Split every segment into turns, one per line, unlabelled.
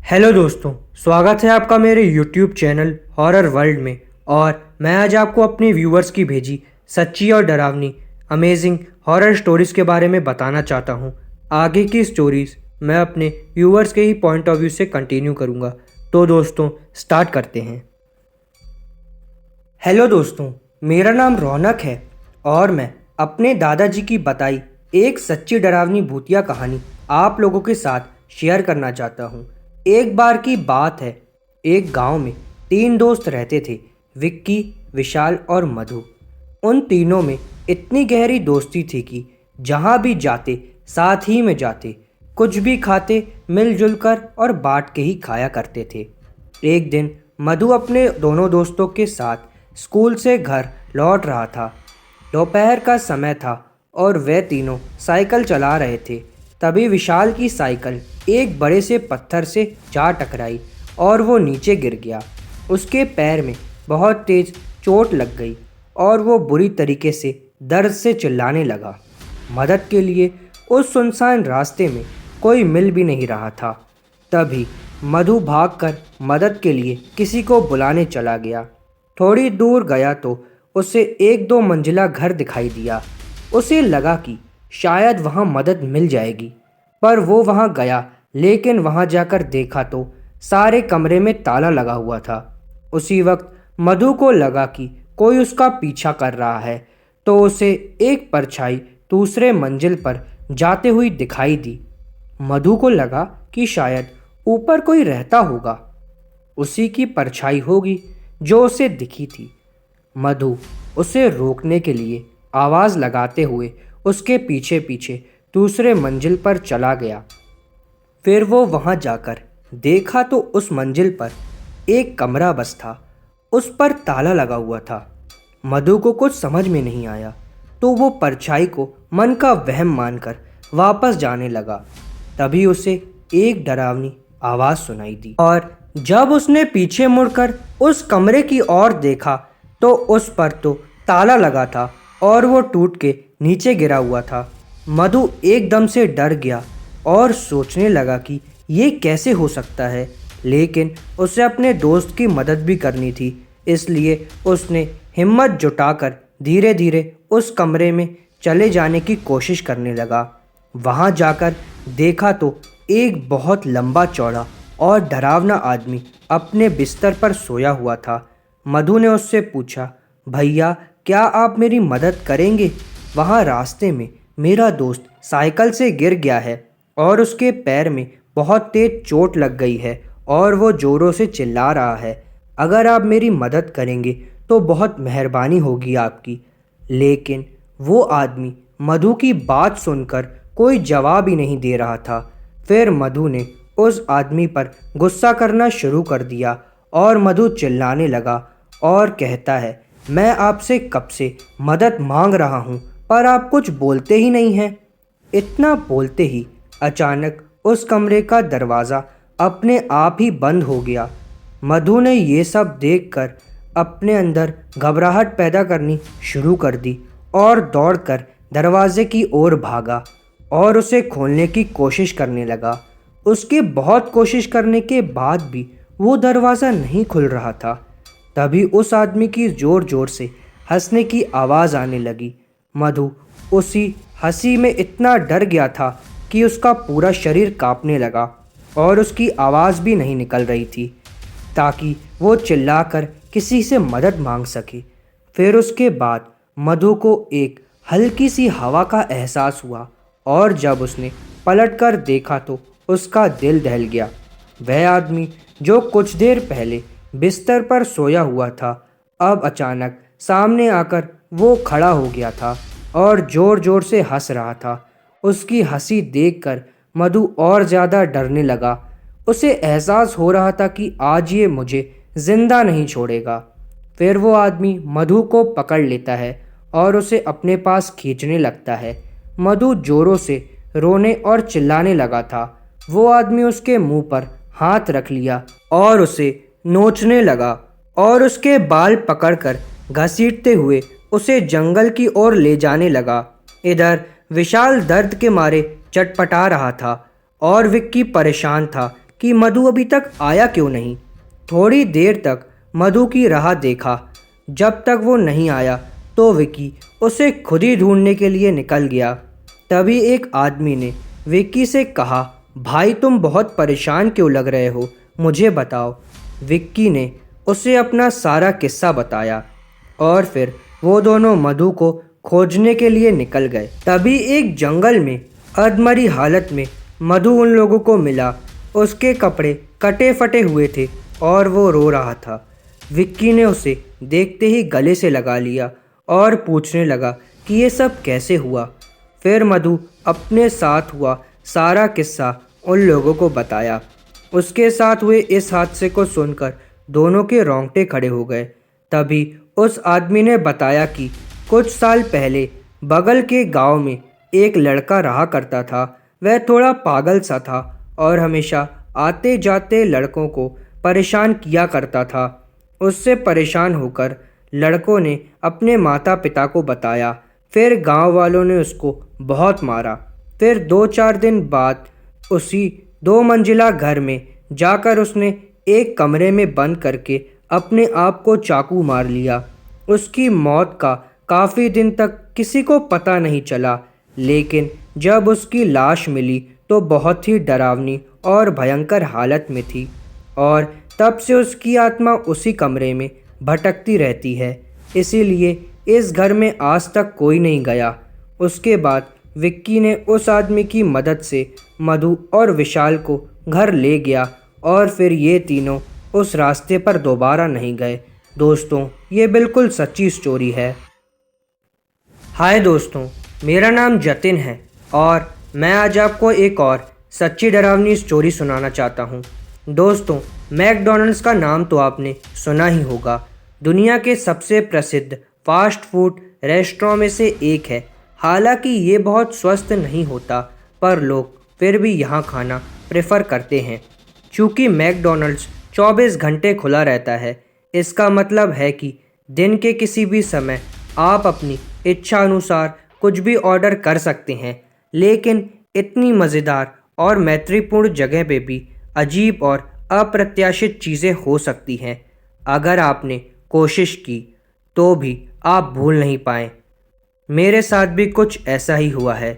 Hello दोस्तों, स्वागत है आपका मेरे यूट्यूब चैनल हॉरर वर्ल्ड में। और मैं आज आपको अपने व्यूअर्स की भेजी सच्ची और डरावनी अमेजिंग हॉरर स्टोरीज़ के बारे में बताना चाहता हूँ। आगे की स्टोरीज़ मैं अपने व्यूअर्स के ही पॉइंट ऑफ व्यू से कंटिन्यू करूँगा। तो दोस्तों स्टार्ट करते हैं। हेलो दोस्तों, मेरा नाम रौनक है और मैं अपने दादाजी की बताई एक सच्ची डरावनी भूतिया कहानी आप लोगों के साथ शेयर करना चाहता हूँ। एक बार की बात है, एक गांव में 3 दोस्त रहते थे, विक्की, विशाल और मधु। उन तीनों में इतनी गहरी दोस्ती थी कि जहाँ भी जाते साथ ही में जाते, कुछ भी खाते मिलजुल कर और बांट के ही खाया करते थे। एक दिन मधु अपने दोनों दोस्तों के साथ स्कूल से घर लौट रहा था। दोपहर का समय था और वे तीनों साइकिल चला रहे थे। तभी विशाल की साइकिल एक बड़े से पत्थर से जा टकराई और वो नीचे गिर गया। उसके पैर में बहुत तेज चोट लग गई और वो बुरी तरीके से दर्द से चिल्लाने लगा। मदद के लिए उस सुनसान रास्ते में कोई मिल भी नहीं रहा था। तभी मधु भागकर मदद के लिए किसी को बुलाने चला गया। थोड़ी दूर गया तो उसे एक 2 मंजिला घर दिखाई दिया। उसे लगा कि शायद वहाँ मदद मिल जाएगी, पर वो वहाँ गया, लेकिन वहाँ जाकर देखा तो सारे कमरे में ताला लगा हुआ था। उसी वक्त मधु को लगा कि कोई उसका पीछा कर रहा है, तो उसे एक परछाई दूसरे मंजिल पर जाते हुई दिखाई दी। मधु को लगा कि शायद ऊपर कोई रहता होगा, उसी की परछाई होगी जो उसे दिखी थी। मधु उसे रोकने के लिए आवाज़ लगाते हुए उसके पीछे पीछे दूसरे मंजिल पर चला गया। फिर वो वहाँ जाकर देखा तो उस मंजिल पर एक कमरा बस था, उस पर ताला लगा हुआ था। मधु को कुछ समझ में नहीं आया, तो वो परछाई को मन का वहम मानकर वापस जाने लगा। तभी उसे एक डरावनी आवाज़ सुनाई दी और जब उसने पीछे मुड़कर उस कमरे की ओर देखा तो उस पर तो ताला लगा था और वो टूट के नीचे गिरा हुआ था। मधु एकदम से डर गया और सोचने लगा कि ये कैसे हो सकता है, लेकिन उसे अपने दोस्त की मदद भी करनी थी, इसलिए उसने हिम्मत जुटाकर धीरे धीरे उस कमरे में चले जाने की कोशिश करने लगा। वहाँ जाकर देखा तो एक बहुत लंबा चौड़ा और डरावना आदमी अपने बिस्तर पर सोया हुआ था। मधु ने उससे पूछा, भैया क्या आप मेरी मदद करेंगे? वहाँ रास्ते में मेरा दोस्त साइकिल से गिर गया है और उसके पैर में बहुत तेज चोट लग गई है और वो ज़ोरों से चिल्ला रहा है। अगर आप मेरी मदद करेंगे तो बहुत मेहरबानी होगी आपकी। लेकिन वो आदमी मधु की बात सुनकर कोई जवाब ही नहीं दे रहा था। फिर मधु ने उस आदमी पर गुस्सा करना शुरू कर दिया और मधु चिल्लाने लगा और कहता है, मैं आपसे कब से मदद मांग रहा हूँ, पर आप कुछ बोलते ही नहीं हैं। इतना बोलते ही अचानक उस कमरे का दरवाज़ा अपने आप ही बंद हो गया। मधु ने ये सब देखकर अपने अंदर घबराहट पैदा करनी शुरू कर दी और दौड़कर दरवाजे की ओर भागा और उसे खोलने की कोशिश करने लगा। उसके बहुत कोशिश करने के बाद भी वो दरवाज़ा नहीं खुल रहा था। तभी उस आदमी की ज़ोर ज़ोर से हंसने की आवाज़ आने लगी। मधु उसी हंसी में इतना डर गया था कि उसका पूरा शरीर कांपने लगा और उसकी आवाज़ भी नहीं निकल रही थी ताकि वो चिल्लाकर किसी से मदद मांग सके। फिर उसके बाद मधु को एक हल्की सी हवा का एहसास हुआ और जब उसने पलटकर देखा तो उसका दिल दहल गया। वह आदमी जो कुछ देर पहले बिस्तर पर सोया हुआ था, अब अचानक सामने आकर वो खड़ा हो गया था और ज़ोर ज़ोर से हंस रहा था। उसकी हंसी देखकर मधु और ज़्यादा डरने लगा। उसे एहसास हो रहा था कि आज ये मुझे ज़िंदा नहीं छोड़ेगा। फिर वो आदमी मधु को पकड़ लेता है और उसे अपने पास खींचने लगता है। मधु ज़ोरों से रोने और चिल्लाने लगा था। वो आदमी उसके मुंह पर हाथ रख लिया और उसे नोचने लगा और उसके बाल पकड़कर घसीटते हुए उसे जंगल की ओर ले जाने लगा। इधर विशाल दर्द के मारे चटपटा रहा था और विक्की परेशान था कि मधु अभी तक आया क्यों नहीं। थोड़ी देर तक मधु की राह देखा। जब तक वो नहीं आया तो विक्की उसे खुद ही ढूंढने के लिए निकल गया। तभी एक आदमी ने विक्की से कहा, भाई तुम बहुत परेशान क्यों लग रहे हो, मुझे बताओ। विक्की ने उसे अपना सारा किस्सा बताया और फिर वो दोनों मधु को खोजने के लिए निकल गए। तभी एक जंगल में अधमरी हालत में मधु उन लोगों को मिला। उसके कपड़े कटे फटे हुए थे और वो रो रहा था। विक्की ने उसे देखते ही गले से लगा लिया और पूछने लगा कि ये सब कैसे हुआ। फिर मधु अपने साथ हुआ सारा किस्सा उन लोगों को बताया। उसके साथ हुए इस हादसे को सुनकर दोनों के रोंगटे खड़े हो गए। तभी उस आदमी ने बताया कि कुछ साल पहले बगल के गांव में एक लड़का रहा करता था। वह थोड़ा पागल सा था और हमेशा आते जाते लड़कों को परेशान किया करता था। उससे परेशान होकर लड़कों ने अपने माता पिता को बताया। फिर गांव वालों ने उसको बहुत मारा। फिर 2-4 दिन बाद उसी 2 मंजिला घर में जाकर उसने एक कमरे में बंद करके अपने आप को चाकू मार लिया। उसकी मौत का काफ़ी दिन तक किसी को पता नहीं चला, लेकिन जब उसकी लाश मिली तो बहुत ही डरावनी और भयंकर हालत में थी और तब से उसकी आत्मा उसी कमरे में भटकती रहती है। इसीलिए इस घर में आज तक कोई नहीं गया। उसके बाद विक्की ने उस आदमी की मदद से मधु और विशाल को घर ले गया और फिर ये तीनों उस रास्ते पर दोबारा नहीं गए। दोस्तों, ये बिल्कुल सच्ची स्टोरी है। हाय दोस्तों, मेरा नाम जतिन है और मैं आज आपको एक और सच्ची डरावनी स्टोरी सुनाना चाहता हूँ। दोस्तों, मैकडॉनल्ड्स का नाम तो आपने सुना ही होगा। दुनिया के सबसे प्रसिद्ध फास्ट फूड रेस्टोरेंट में से एक है। हालांकि ये बहुत स्वस्थ नहीं होता, पर लोग फिर भी यहाँ खाना प्रेफर करते हैं। चूँकि मैकडॉनल्ड्स 24 घंटे खुला रहता है, इसका मतलब है कि दिन के किसी भी समय आप अपनी इच्छा अनुसार कुछ भी ऑर्डर कर सकते हैं। लेकिन इतनी मज़ेदार और मैत्रीपूर्ण जगह पे भी अजीब और अप्रत्याशित चीज़ें हो सकती हैं। अगर आपने कोशिश की तो भी आप भूल नहीं पाए। मेरे साथ भी कुछ ऐसा ही हुआ है।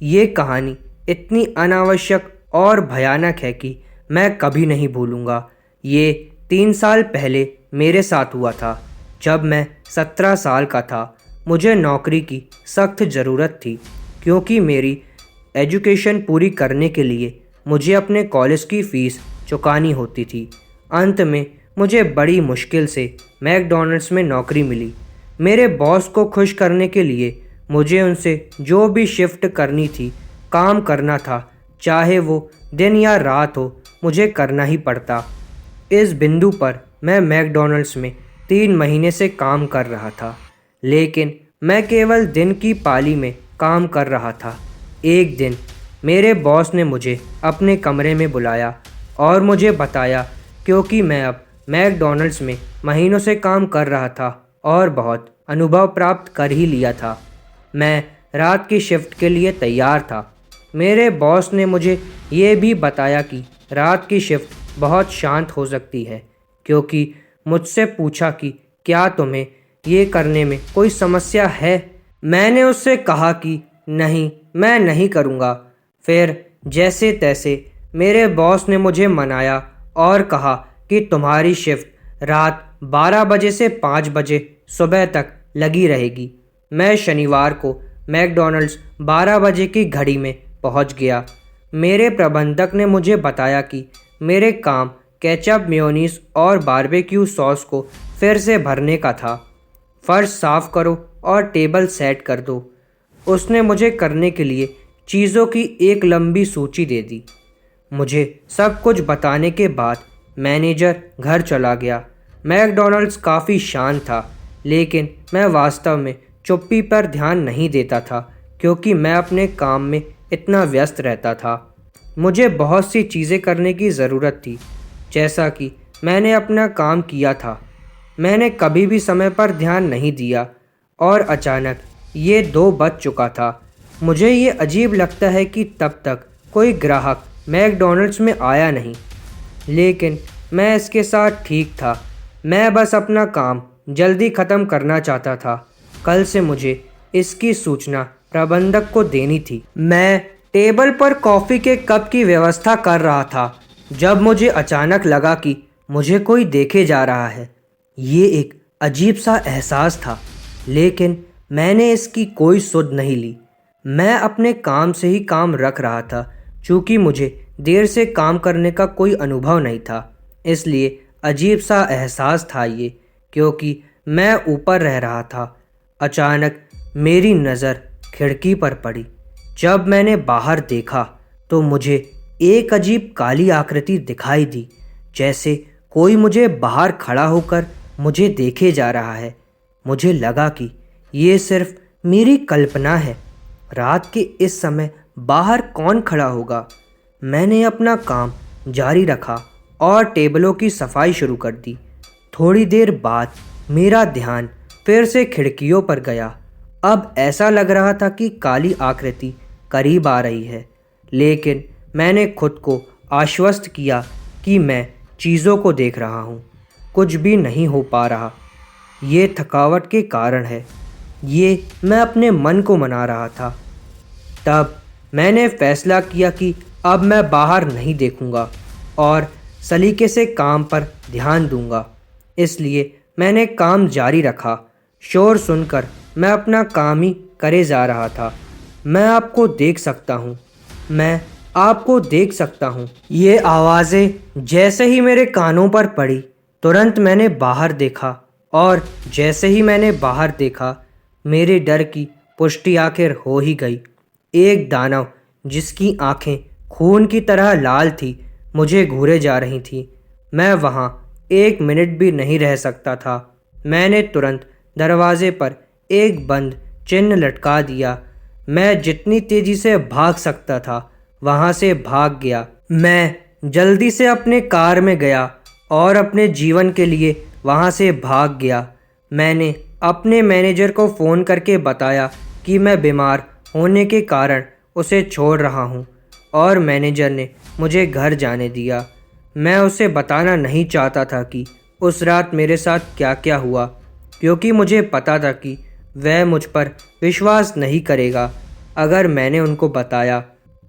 ये कहानी इतनी अनावश्यक और भयानक है कि मैं कभी नहीं भूलूंगा। ये 3 साल पहले मेरे साथ हुआ था, जब मैं 17 साल का था। मुझे नौकरी की सख्त ज़रूरत थी, क्योंकि मेरी एजुकेशन पूरी करने के लिए मुझे अपने कॉलेज की फ़ीस चुकानी होती थी। अंत में मुझे बड़ी मुश्किल से मैकडॉनल्ड्स में नौकरी मिली। मेरे बॉस को खुश करने के लिए मुझे उनसे जो भी शिफ्ट करनी थी काम करना था, चाहे वो दिन या रात हो, मुझे करना ही पड़ता। इस बिंदु पर मैं मैकडॉनल्ड्स में 3 महीने से काम कर रहा था, लेकिन मैं केवल दिन की पाली में काम कर रहा था। एक दिन मेरे बॉस ने मुझे अपने कमरे में बुलाया और मुझे बताया, क्योंकि मैं अब मैकडॉनल्ड्स में महीनों से काम कर रहा था और बहुत अनुभव प्राप्त कर ही लिया था, मैं रात की शिफ्ट के लिए तैयार था। मेरे बॉस ने मुझे ये भी बताया कि रात की शिफ्ट बहुत शांत हो सकती है, क्योंकि मुझसे पूछा कि क्या तुम्हें ये करने में कोई समस्या है। मैंने उससे कहा कि नहीं, मैं नहीं करूँगा। फिर जैसे तैसे मेरे बॉस ने मुझे मनाया और कहा कि तुम्हारी शिफ्ट रात 12 बजे से 5 बजे सुबह तक लगी रहेगी। मैं शनिवार को मैकडॉनल्ड्स 12 बजे की घड़ी में पहुंच गया। मेरे प्रबंधक ने मुझे बताया कि मेरे काम केचप, मेयोनीज और बारबेक्यू सॉस को फिर से भरने का था। फर्श साफ करो और टेबल सेट कर दो। उसने मुझे करने के लिए चीज़ों की एक लंबी सूची दे दी। मुझे सब कुछ बताने के बाद मैनेजर घर चला गया। मैकडॉनल्ड्स काफ़ी शांत था, लेकिन मैं वास्तव में चुप्पी पर ध्यान नहीं देता था, क्योंकि मैं अपने काम में इतना व्यस्त रहता था। मुझे बहुत सी चीज़ें करने की ज़रूरत थी। जैसा कि मैंने अपना काम किया था, मैंने कभी भी समय पर ध्यान नहीं दिया और अचानक ये 2 बज चुका था। मुझे ये अजीब लगता है कि तब तक कोई ग्राहक मैकडॉनल्ड्स में आया नहीं। लेकिन मैं इसके साथ ठीक था। मैं बस अपना काम जल्दी ख़त्म करना चाहता था। कल से मुझे इसकी सूचना प्रबंधक को देनी थी। मैं टेबल पर कॉफ़ी के कप की व्यवस्था कर रहा था जब मुझे अचानक लगा कि मुझे कोई देखे जा रहा है। ये एक अजीब सा एहसास था, लेकिन मैंने इसकी कोई सुध नहीं ली। मैं अपने काम से ही काम रख रहा था। चूँकि मुझे देर से काम करने का कोई अनुभव नहीं था, इसलिए अजीब सा एहसास था ये, क्योंकि मैं ऊपर रह रहा था। अचानक मेरी नज़र खिड़की पर पड़ी। जब मैंने बाहर देखा तो मुझे एक अजीब काली आकृति दिखाई दी, जैसे कोई मुझे बाहर खड़ा होकर मुझे देखे जा रहा है। मुझे लगा कि ये सिर्फ मेरी कल्पना है। रात के इस समय बाहर कौन खड़ा होगा? मैंने अपना काम जारी रखा और टेबलों की सफाई शुरू कर दी। थोड़ी देर बाद मेरा ध्यान फिर से खिड़कियों पर गया। अब ऐसा लग रहा था कि काली आकृति करीब आ रही है, लेकिन मैंने खुद को आश्वस्त किया कि मैं चीज़ों को देख रहा हूँ। कुछ भी नहीं हो पा रहा। ये थकावट के कारण है। ये मैं अपने मन को मना रहा था। तब मैंने फैसला किया कि अब मैं बाहर नहीं देखूंगा और सलीके से काम पर ध्यान दूंगा। इसलिए मैंने काम जारी रखा। शोर सुनकर मैं अपना काम ही करे जा रहा था। मैं आपको देख सकता हूँ, मैं आपको देख सकता हूँ। ये आवाज़ें जैसे ही मेरे कानों पर पड़ी, तुरंत मैंने बाहर देखा, और जैसे ही मैंने बाहर देखा, मेरे डर की पुष्टि आखिर हो ही गई। एक दानव जिसकी आंखें खून की तरह लाल थी मुझे घूरे जा रही थी। मैं वहाँ एक मिनट भी नहीं रह सकता था। मैंने तुरंत दरवाजे पर एक बंद चिन्ह लटका दिया। मैं जितनी तेज़ी से भाग सकता था वहाँ से भाग गया। मैं जल्दी से अपने कार में गया और अपने जीवन के लिए वहाँ से भाग गया। मैंने अपने मैनेजर को फ़ोन करके बताया कि मैं बीमार होने के कारण उसे छोड़ रहा हूँ, और मैनेजर ने मुझे घर जाने दिया। मैं उसे बताना नहीं चाहता था कि उस रात मेरे साथ क्या क्या हुआ, क्योंकि मुझे पता था कि वह मुझ पर विश्वास नहीं करेगा अगर मैंने उनको बताया।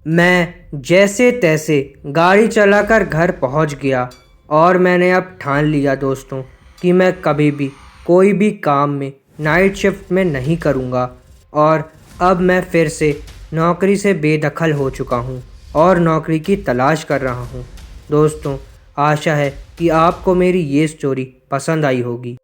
मैं जैसे तैसे गाड़ी चलाकर घर पहुंच गया, और मैंने अब ठान लिया दोस्तों कि मैं कभी भी कोई भी काम में नाइट शिफ्ट में नहीं करूंगा। और अब मैं फिर से नौकरी से बेदखल हो चुका हूं और नौकरी की तलाश कर रहा हूं। दोस्तों, आशा है कि आपको मेरी ये स्टोरी पसंद आई होगी।